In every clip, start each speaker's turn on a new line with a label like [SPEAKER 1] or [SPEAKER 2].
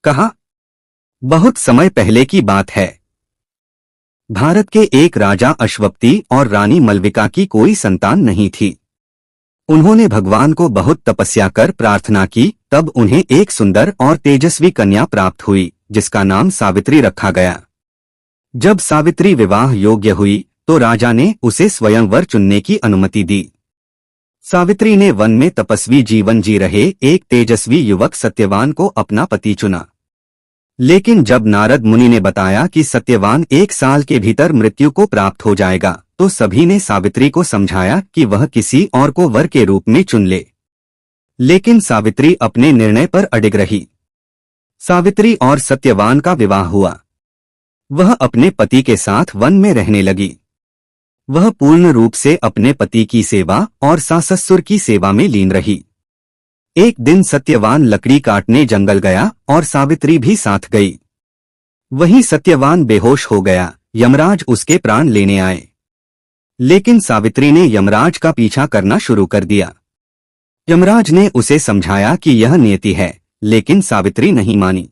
[SPEAKER 1] कहा, बहुत समय पहले की बात है। भारत के एक राजा अश्वपति और रानी मलविका की कोई संतान नहीं थी। उन्होंने भगवान को बहुत तपस्या कर प्रार्थना की, तब उन्हें एक सुंदर और तेजस्वी कन्या प्राप्त हुई, जिसका नाम सावित्री रखा गया। जब सावित्री विवाह योग्य हुई तो राजा ने उसे स्वयंवर चुनने की अनुमति दी। सावित्री ने वन में तपस्वी जीवन जी रहे एक तेजस्वी युवक सत्यवान को अपना पति चुना। लेकिन जब नारद मुनि ने बताया कि सत्यवान 1 साल के भीतर मृत्यु को प्राप्त हो जाएगा, तो सभी ने सावित्री को समझाया कि वह किसी और को वर के रूप में चुन ले। लेकिन सावित्री अपने निर्णय पर अडिग रही। सावित्री और सत्यवान का विवाह हुआ। वह अपने पति के साथ वन में रहने लगी। वह पूर्ण रूप से अपने पति की सेवा और सास-ससुर की सेवा में लीन रही। एक दिन सत्यवान लकड़ी काटने जंगल गया और सावित्री भी साथ गई। वहीं सत्यवान बेहोश हो गया। यमराज उसके प्राण लेने आए, लेकिन सावित्री ने यमराज का पीछा करना शुरू कर दिया। यमराज ने उसे समझाया कि यह नियति है, लेकिन सावित्री नहीं मानी।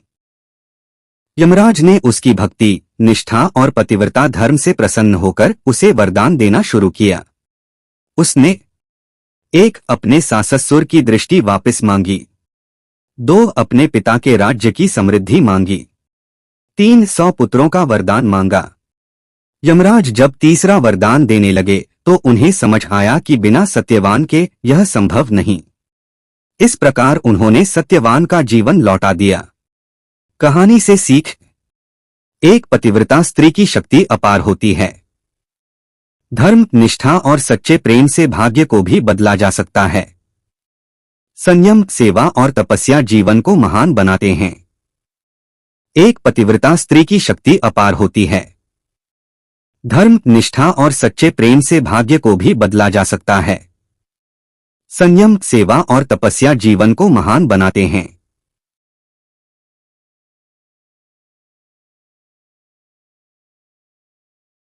[SPEAKER 1] यमराज ने उसकी भक्ति, निष्ठा और पतिव्रता धर्म से प्रसन्न होकर उसे वरदान देना शुरू किया। उसने 1 अपने सास-ससुर की दृष्टि वापस मांगी, 2 अपने पिता के राज्य की समृद्धि मांगी, 3 100 पुत्रों का वरदान मांगा। यमराज जब तीसरा वरदान देने लगे तो उन्हें समझ आया कि बिना सत्यवान के यह संभव नहीं। इस प्रकार उन्होंने सत्यवान का जीवन लौटा दिया। कहानी से सीख, एक पतिव्रता स्त्री की शक्ति अपार होती है। धर्म, निष्ठा और सच्चे प्रेम से भाग्य को भी बदला जा सकता है। संयम, सेवा और तपस्या जीवन को महान बनाते हैं। एक पतिव्रता स्त्री की शक्ति अपार होती है। धर्म, निष्ठा और सच्चे प्रेम से भाग्य को भी बदला जा सकता है। संयम, सेवा और तपस्या जीवन को महान बनाते हैं।